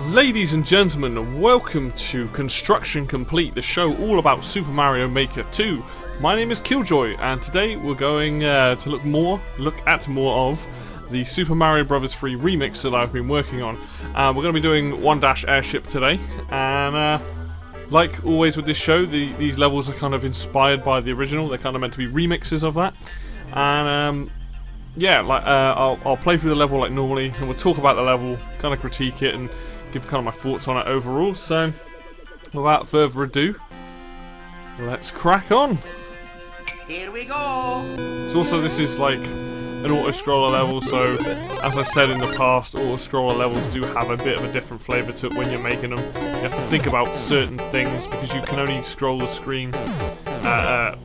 Ladies and gentlemen, welcome to Construction Complete, the show all about Super Mario Maker 2. My name is Killjoy, and today we're going to look at more of the Super Mario Bros. 3 remix that I've been working on. We're going to be doing 1-Airship today, and like always with this show, these levels are kind of inspired by the original. They're kind of meant to be remixes of that, and yeah, like I'll play through the level like normally, and we'll talk about the level, kind of critique it, and give kind of my thoughts on it overall. So, without further ado, let's crack on. Here we go. So also, this is like an auto-scroller level, so as I've said in the past, auto-scroller levels do have a bit of a different flavour to it when you're making them. You have to think about certain things because you can only scroll the screen.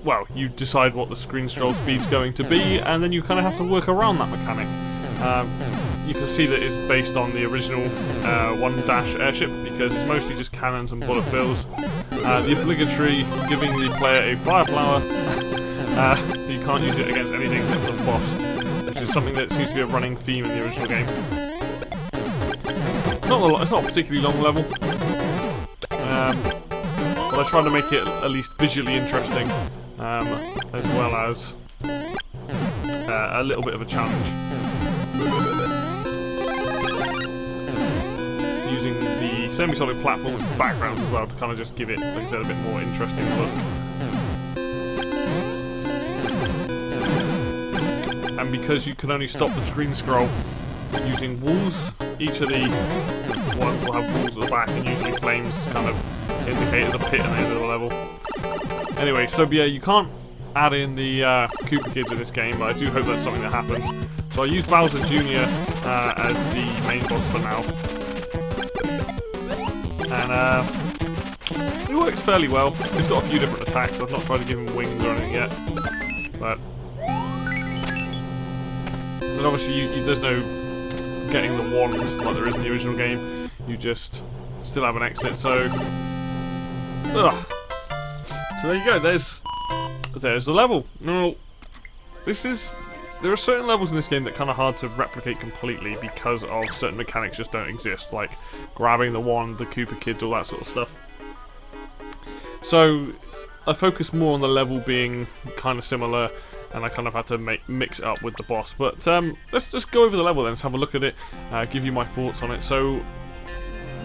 Well, you decide what the screen scroll speed's going to be, and then you kind of have to work around that mechanic. You can see that it's based on the original 1-Airship because it's mostly just cannons and bullet bills. The obligatory giving the player a fire flower. You can't use it against anything except for the boss, which is something that seems to be a running theme in the original game. It's not a particularly long level, but I tried to make it at least visually interesting, as well as a little bit of a challenge. Using the semi-solid platforms as backgrounds as well to kind of just give it, like I said, a bit more interesting look. And because you can only stop the screen scroll using walls, each of the ones will have walls at the back, and usually flames kind of indicate there's a pit at the end of the level. Anyway, so yeah, you can't add in the Koopa Kids in this game, but I do hope that's something that happens. So I used Bowser Jr. As the main boss for now. And it works fairly well. He's got a few different attacks. I've not tried to give him wings or anything yet. But obviously there's no getting the wand like there is in the original game. You just still have an exit, so... Ugh. So there you go, there's the level. Now, there are certain levels in this game that are kind of hard to replicate completely because of certain mechanics just don't exist, like grabbing the wand, the Koopa Kids, all that sort of stuff. So I focus more on the level being kind of similar, and I kind of had to mix it up with the boss. But let's just go over the level then, let's have a look at it, give you my thoughts on it. So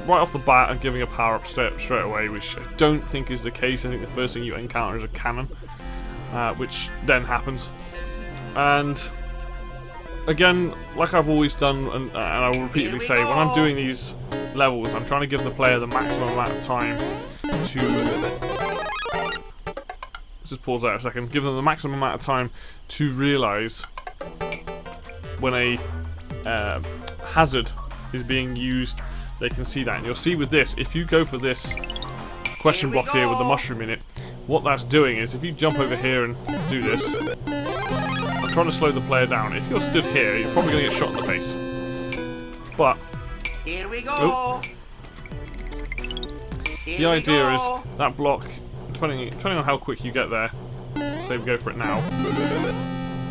right off the bat, I'm giving a power-up straight away, which I don't think is the case. I think the first thing you encounter is a cannon, which then happens. And again, like I've always done, and I will repeatedly say, when I'm doing these levels, I'm trying to give the player the maximum amount of time to... Let's just pause there a second. Give them the maximum amount of time to realise when a hazard is being used. They can see that, and you'll see with this, if you go for this question block here with the mushroom in it, what that's doing is, if you jump over here and do this, I'm trying to slow the player down. If you're stood here, you're probably going to get shot in the face. But here we go. Oh, the idea is that block, depending on how quick you get there. Say we go for it now.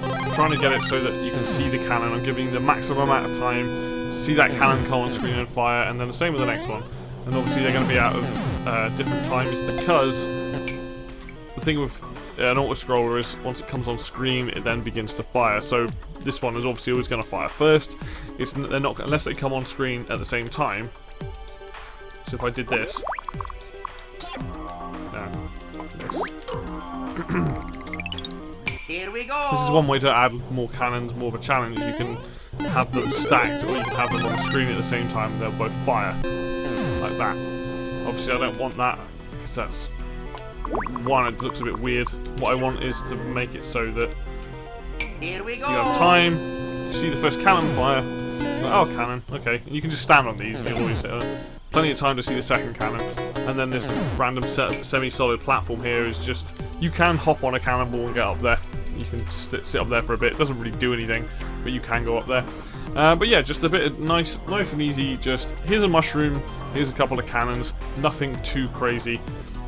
I'm trying to get it so that you can see the cannon. I'm giving the maximum amount of time to see that cannon come on screen and fire, and then the same with the next one. And obviously they're going to be out of different times because the thing with an auto-scroller is once it comes on screen, it then begins to fire. So this one is obviously always going to fire first. They're not, unless they come on screen at the same time. So if I did this, Here we go. This is one way to add more cannons, more of a challenge. You can have them stacked, or you can have them on the screen at the same time, and they'll both fire like that. Obviously, I don't want that because that's one. It looks a bit weird. What I want is to make it so that Here we go. you have time. You see the first cannon fire. Oh, cannon. Okay, and you can just stand on these, and you'll always hit it. Plenty of time to see the second cannon, and then this random semi-solid platform here is just, you can hop on a cannonball and get up there. You can sit up there for a bit. It doesn't really do anything, but you can go up there. But yeah, just a bit of nice and easy. Just here's a mushroom, here's a couple of cannons, nothing too crazy.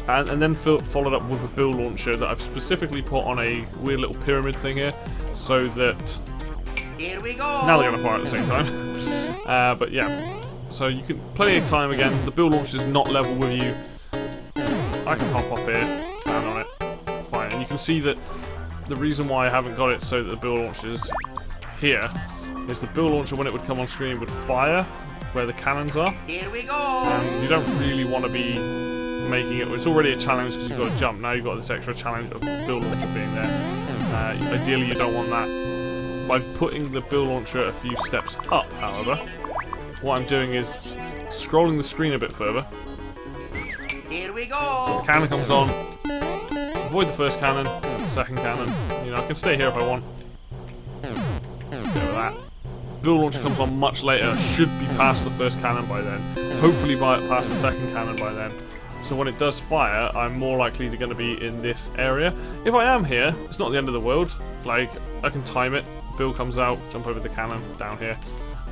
And then followed up with a bill launcher that I've specifically put on a weird little pyramid thing here, so that Here we go. now they're going to fire at the same time. But yeah, so you can plenty of time again. The bill launcher is not level with you. I can hop up here, stand on it, fine. And you can see that the reason why I haven't got it so that the bill launcher is here is the bill launcher, when it would come on screen, would fire where the cannons are. Here we go. And you don't really want to be making it. It's already a challenge because you've got to jump. Now you've got this extra challenge of the bill launcher being there. Ideally, you don't want that. By putting the bill launcher a few steps up, however, what I'm doing is scrolling the screen a bit further. Here we So go. the cannon comes on. Avoid the first cannon, second cannon. You know, I can stay here if I want. Go with that. Bill launcher comes on much later. Should be past the first cannon by then. Hopefully past the second cannon by then. So when it does fire, I'm more likely to going to be in this area. If I am here, it's not the end of the world. Like, I can time it. Bill comes out, jump over the cannon, down here.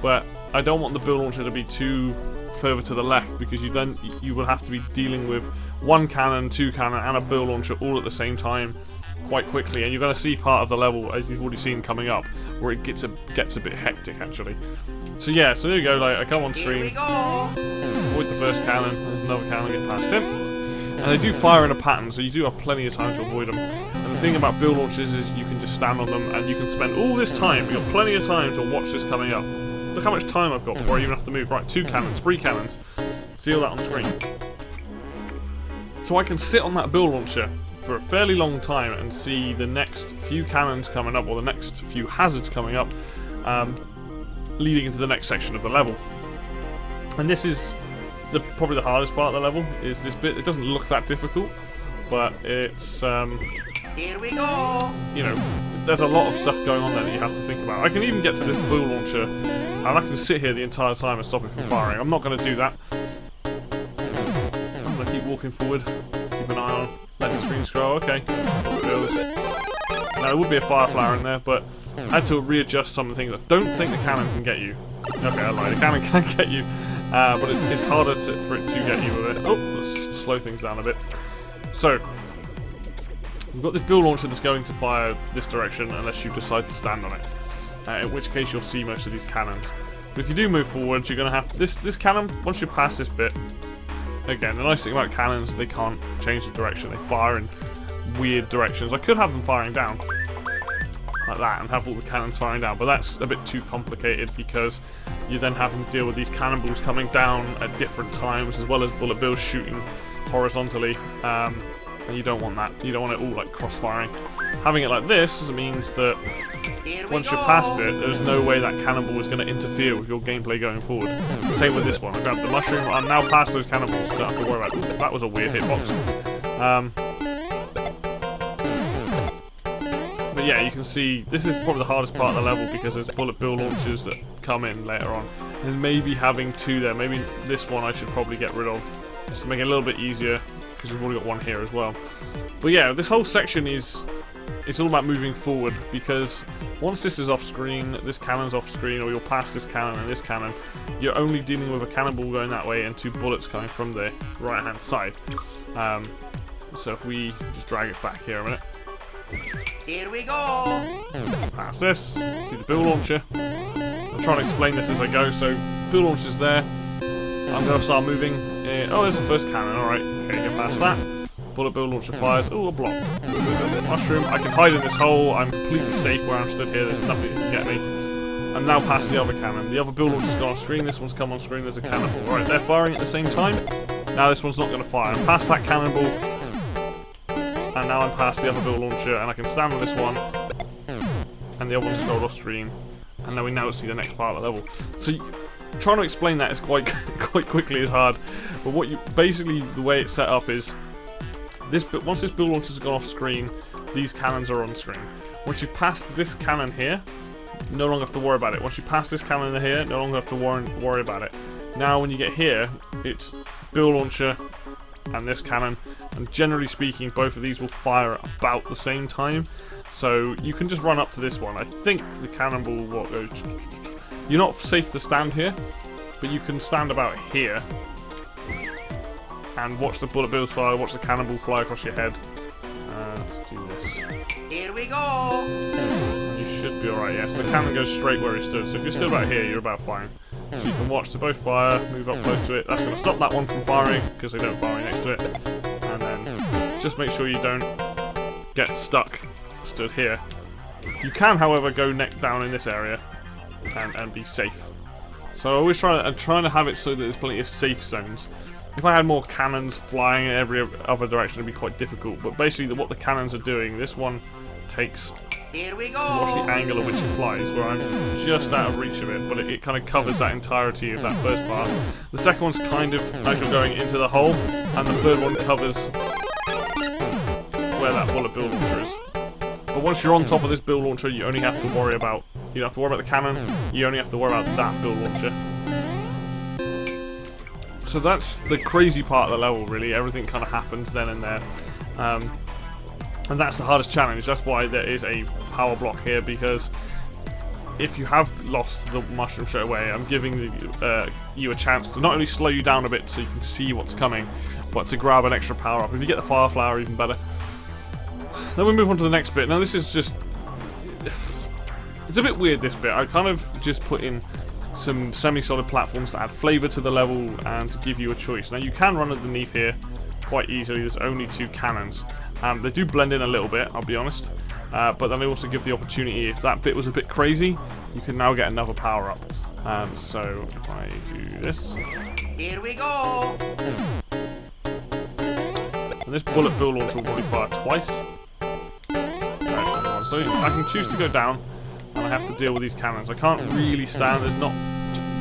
But I don't want the bill launcher to be too further to the left, because you will have to be dealing with one cannon, two cannon, and a bill launcher all at the same time quite quickly. And you're going to see part of the level, as you've already seen coming up, where it gets a bit hectic actually. So yeah, so there you go. Like, I come on Here we screen. go. Avoid the first cannon, there's another cannon, get past him. And they do fire in a pattern, so you do have plenty of time to avoid them. And the thing about bill launchers is you can just stand on them and you can spend all this time, you've got plenty of time to watch this coming up. Look how much time I've got before I even have to move. Right, 2 cannons, 3 cannons. See all that on screen. So I can sit on that bill launcher for a fairly long time and see the next few cannons coming up, or the next few hazards coming up, leading into the next section of the level. And this is probably the hardest part of the level, is this bit. It doesn't look that difficult, but it's Here we go. you know, there's a lot of stuff going on there that you have to think about. I can even get to this bill launcher and I can sit here the entire time and stop it from firing. I'm not going to do that. I'm going to keep walking forward, keep an eye on, let the screen scroll. Okay, now there would be a fire flower in there, but I had to readjust some of the things. I don't think the cannon can get you. Okay, I lied. The cannon can get you, but it's harder for it to get you with it. Oh, let's slow things down a bit. So, we've got this bill launcher that's going to fire this direction unless you decide to stand on it. In which case you'll see most of these cannons. But if you do move forward, you're going to have this cannon, once you pass this bit. Again, the nice thing about cannons, they can't change the direction. They fire in weird directions. I could have them firing down, like that, and have all the cannons firing down, but that's a bit too complicated because you're then having to deal with these cannonballs coming down at different times, as well as bullet bills shooting horizontally, and you don't want that. You don't want it all like cross-firing. Having it like this means that once you're past it, there's no way that cannonball is going to interfere with your gameplay going forward. Same with this one. I grabbed the mushroom. I'm now past those cannonballs, so I don't have to worry about it. That was a weird hitbox. But yeah, you can see this is probably the hardest part of the level because there's bullet bill launchers that come in later on. And maybe having 2 there, maybe this one I should probably get rid of, just to make it a little bit easier, because we've already got one here as well. But yeah, this whole section it's all about moving forward, because once this is off screen, this cannon's off screen, or you're past this cannon and this cannon, you're only dealing with a cannonball going that way and 2 bullets coming from the right hand side. So if we just drag it back here a minute. Here we go. Pass this. See the bill launcher. I'm trying to explain this as I go. So bill launcher's there. I'm going to start moving. Oh, there's the first cannon. Alright. Okay, get past that. Bullet bill launcher fires. Oh, a block. Mushroom. I can hide in this hole. I'm completely safe where I'm stood here. There's nothing that can get me. I'm now past the other cannon. The other bill launcher's gone off screen. This one's come on screen. There's a cannonball. Alright, they're firing at the same time. Now this one's not going to fire. I'm past that cannonball. And now I'm past the other bill launcher, and I can stand on this one, and the other one's scrolled off screen, and then we now see the next part of the level. So trying to explain that is quite quickly is hard. But what you basically, the way it's set up is once this bill launcher's gone off screen, these cannons are on screen. Once you pass this cannon here, you no longer have to worry about it. Once you pass this cannon here, no longer have to worry about it. Now when you get here, it's bill launcher and this cannon, and generally speaking both of these will fire at about the same time, so you can just run up to this one. I think the cannonball goes. You're not safe to stand here, but you can stand about here and watch the bullet bills fly, watch the cannonball fly across your head. Let's do this. Here we go. You should be alright, yeah. So the cannon goes straight where it stood. So if you're still about here, you're about fine. So you can watch them both fire, move up close to it. That's going to stop that one from firing, because they don't fire next to it. And then just make sure you don't get stuck stood here. You can, however, go neck down in this area and be safe. So I always I'm trying to have it so that there's plenty of safe zones. If I had more cannons flying in every other direction, it'd be quite difficult. But basically, what the cannons are doing, this one takes... Here we go. Watch the angle at which it flies, where I'm just out of reach of it, but it kind of covers that entirety of that first part. The second one's kind of as you're going into the hole, and the third one covers where that bullet bill launcher is. But once you're on top of this bill launcher, you only have to worry about... You don't have to worry about the cannon, you only have to worry about that bill launcher. So that's the crazy part of the level, really. Everything kind of happens then and there. And that's the hardest challenge. That's why there is a power block here, because if you have lost the mushroom straight away, I'm giving you a chance to not only slow you down a bit so you can see what's coming, but to grab an extra power up. If you get the fire flower, even better. Then we move on to the next bit. Now this is just... It's a bit weird, this bit. I kind of just put in some semi-solid platforms to add flavour to the level and to give you a choice. Now you can run underneath here quite easily. There's only 2 cannons. They do blend in a little bit, I'll be honest, but then they also give the opportunity, if that bit was a bit crazy, you can now get another power up. So if I do this, Here we go. and this bullet bill launcher will probably fire twice. Right, so I can choose to go down, and I have to deal with these cannons. I can't really stand. There's not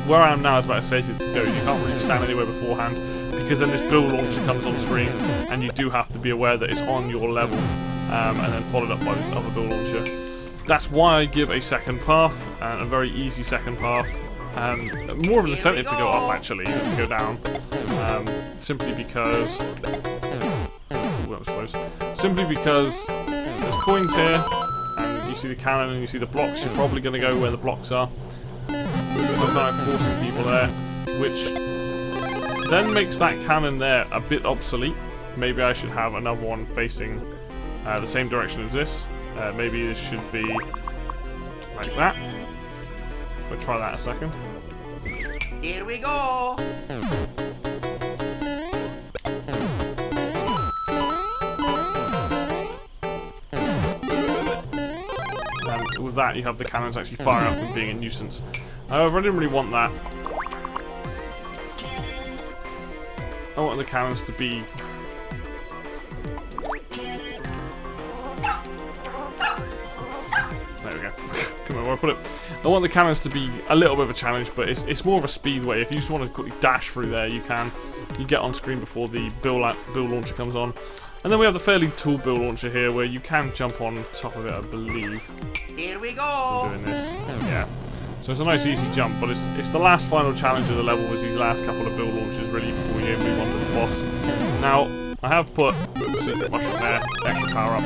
where I am now is about as safe as it goes. You can't really stand anywhere beforehand, because then this bill launcher comes on screen, and you do have to be aware that it's on your level, and then followed up by this other bill launcher. That's why I give a second path, and a very easy second path, and more of an incentive to go up actually than to go down, simply because... Ooh, that was close. Simply because there's coins here, and you see the cannon and you see the blocks. You're probably going to go where the blocks are. I'm now forcing people there, which then makes that cannon there a bit obsolete. Maybe I should have another one facing the same direction as this. Maybe this should be like that. We'll try that a second. Here we go. And with that, you have the cannons actually firing up and being a nuisance. However, I didn't really want that. I want the cannons to be... There we go. Come on, where I put it. I want the cannons to be a little bit of a challenge, but it's more of a speedway. If you just want to quickly dash through there, you can. You get on screen before the bill launcher comes on. And then we have the fairly tall bill launcher here, where you can jump on top of it, I believe. Here we Still go. doing this. Yeah. So it's a nice easy jump, but it's the last final challenge of the level, was these last couple of bill launches really before you move on to the boss. Now, I have put the secret mushroom there, extra power up,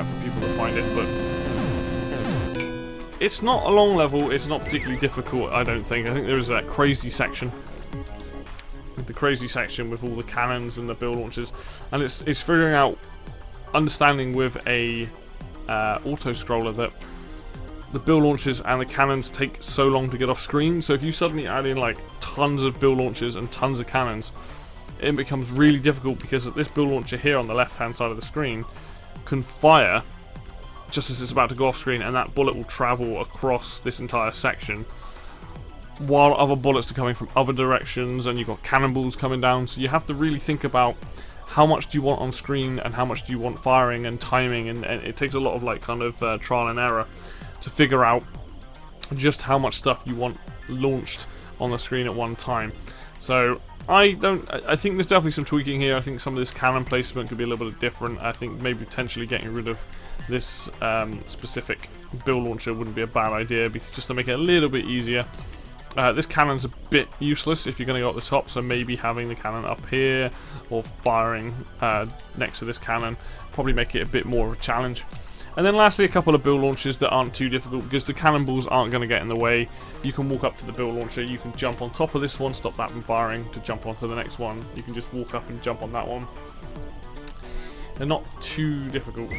for people to find it, but it's not a long level, it's not particularly difficult, I don't think. I think there is that crazy section. The crazy section with all the cannons and the bill launchers, and it's figuring out, understanding with a auto-scroller that the bill launchers and the cannons take so long to get off screen. So if you suddenly add in like tons of bill launchers and tons of cannons, it becomes really difficult, because this bill launcher here on the left hand side of the screen can fire just as it's about to go off screen, and that bullet will travel across this entire section, while other bullets are coming from other directions, and you've got cannonballs coming down. So you have to really think about how much do you want on screen and how much do you want firing and timing, and it takes a lot of like kind of trial and error to figure out just how much stuff you want launched on the screen at one time. So I think there's definitely some tweaking here. I think some of this cannon placement could be a little bit different. I think maybe potentially getting rid of this specific bill launcher wouldn't be a bad idea, because just to make it a little bit easier. This cannon's a bit useless if you're going to go up the top, so maybe having the cannon up here or firing next to this cannon probably make it a bit more of a challenge. And then lastly, a couple of bill launches that aren't too difficult because the cannonballs aren't going to get in the way. You can walk up to the bill launcher, you can jump on top of this one, stop that from firing, to jump onto the next one. You can just walk up and jump on that one. They're not too difficult.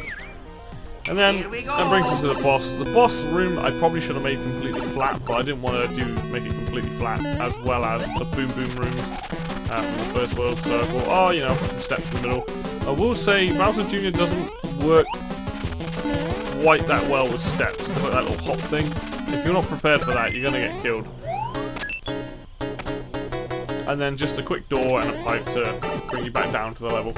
And then that brings us to the boss. The boss room I probably should have made completely flat, but I didn't want to make it completely flat, as well as the boom boom rooms from the first world. So I thought, oh, you know, put some steps in the middle. I will say Bowser Jr. doesn't work quite that well with steps, like that little hop thing. If you're not prepared for that, you're going to get killed. And then just a quick door and a pipe to bring you back down to the level.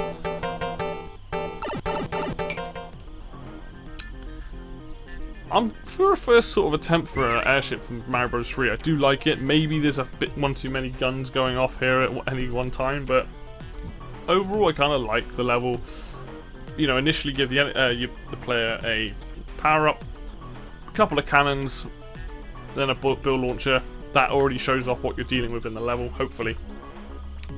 For a first sort of attempt for an airship from Mario Bros. 3, I do like it. Maybe there's a bit one too many guns going off here at any one time, but overall I kind of like the level. You know, initially give the player a power-up, a couple of cannons, then a bill launcher. That already shows off what you're dealing with in the level, hopefully.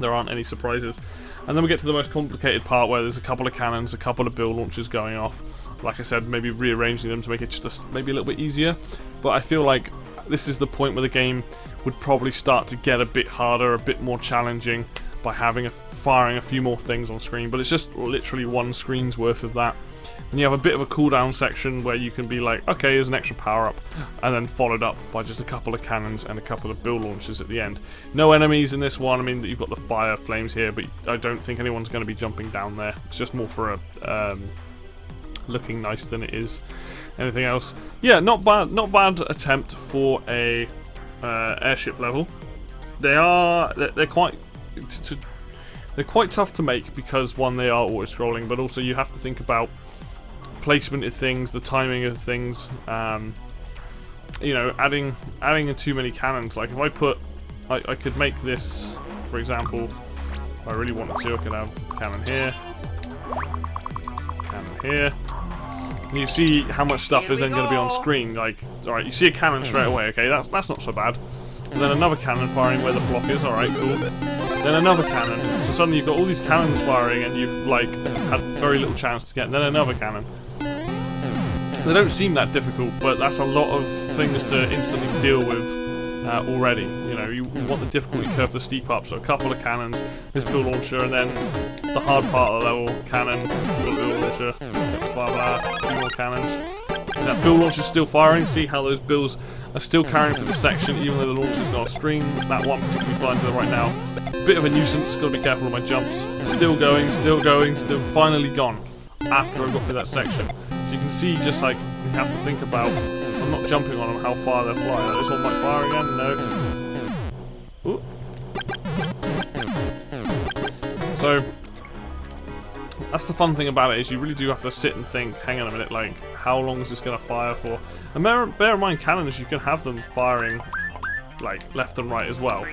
There aren't any surprises. And then we get to the most complicated part where there's a couple of cannons, a couple of bill launchers going off. Like I said, maybe rearranging them to make it just maybe a little bit easier. But I feel like this is the point where the game would probably start to get a bit harder, a bit more challenging by firing a few more things on screen. But it's just literally one screen's worth of that. And you have a bit of a cooldown section where you can be like, okay, here's an extra power-up, and then followed up by just a couple of cannons and a couple of bill launchers at the end. No enemies in this one. I mean, you've got the fire flames here, but I don't think anyone's going to be jumping down there. It's just more for a looking nice than it is anything else. Yeah, not bad attempt for a airship level. They're quite tough to make because, one, they are auto-scrolling, but also you have to think about placement of things, the timing of things. You know, adding in too many cannons. Like if I could make this, for example, if I really wanted to, I could have cannon here, cannon here. And you see how much stuff is then going to be on screen. Like, alright, you see a cannon straight away. Okay, that's not so bad. And then another cannon firing where the block is. Alright, cool. Then another cannon. So suddenly you've got all these cannons firing and you've like had very little chance to get. And then another cannon. They don't seem that difficult, but that's a lot of things to instantly deal with already. You know, you want the difficulty curve to steep up. So a couple of cannons, this bill launcher, and then the hard part of the level, cannon, bill launcher, blah blah, a few more cannons. That bill launcher's still firing. See how those bills are still carrying through the section, even though the launcher's not off screen. That one particularly flying to the right now. Bit of a nuisance. Got to be careful of my jumps. Still going, still finally gone after I got through that section. So you can see, just like we have to think about. I'm not jumping on them. How far they're flying. Like, this one might fire again. No. Ooh. So that's the fun thing about it, is you really do have to sit and think, hang on a minute, like, how long is this going to fire for? And bear in mind, cannons, you can have them firing, like, left and right as well.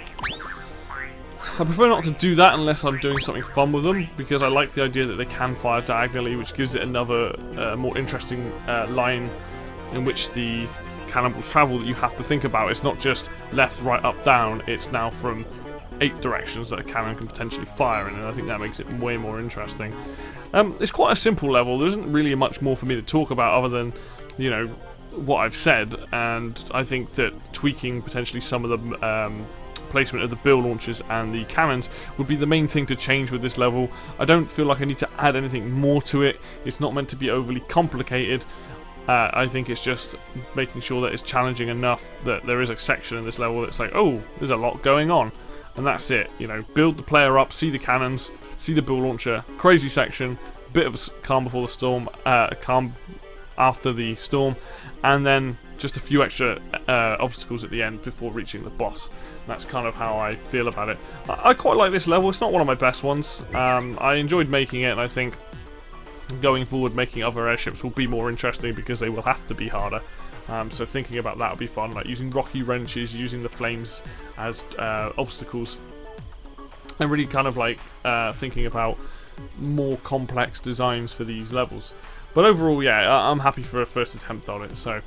I prefer not to do that unless I'm doing something fun with them, because I like the idea that they can fire diagonally, which gives it another more interesting line in which the cannonballs travel that you have to think about. It's not just left, right, up, down, it's now from 8 directions that a cannon can potentially fire in, and I think that makes it way more interesting. It's quite a simple level. There isn't really much more for me to talk about other than, you know, what I've said, and I think that tweaking potentially some of the placement of the bill launchers and the cannons would be the main thing to change with this level. I don't feel like I need to add anything more to it. It's not meant to be overly complicated. I think it's just making sure that it's challenging enough that there is a section in this level that's like, oh, there's a lot going on. And that's it, you know, build the player up, see the cannons, see the bill launcher, crazy section, bit of a calm before the storm, calm after the storm, and then just a few extra obstacles at the end before reaching the boss. And that's kind of how I feel about it. I quite like this level. It's not one of my best ones. I enjoyed making it, and I think going forward making other airships will be more interesting because they will have to be harder. So thinking about that will be fun, like using rocky wrenches, using the flames as obstacles, and really kind of like thinking about more complex designs for these levels. But overall, yeah, I'm happy for a first attempt on it. So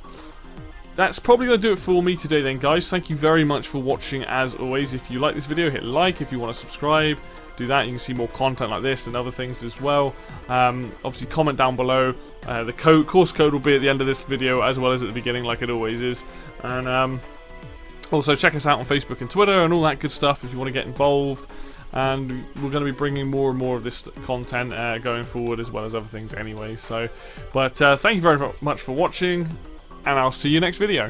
that's probably going to do it for me today then, guys. Thank you very much for watching as always. If you like this video, hit like. If you want to subscribe, do that. You can see more content like this and other things as well. Obviously, comment down below. The course code will be at the end of this video as well as at the beginning, like it always is. And also check us out on Facebook and Twitter and all that good stuff if you want to get involved. And we're going to be bringing more and more of this content going forward, as well as other things anyway. So, but thank you very much for watching, and I'll see you next video.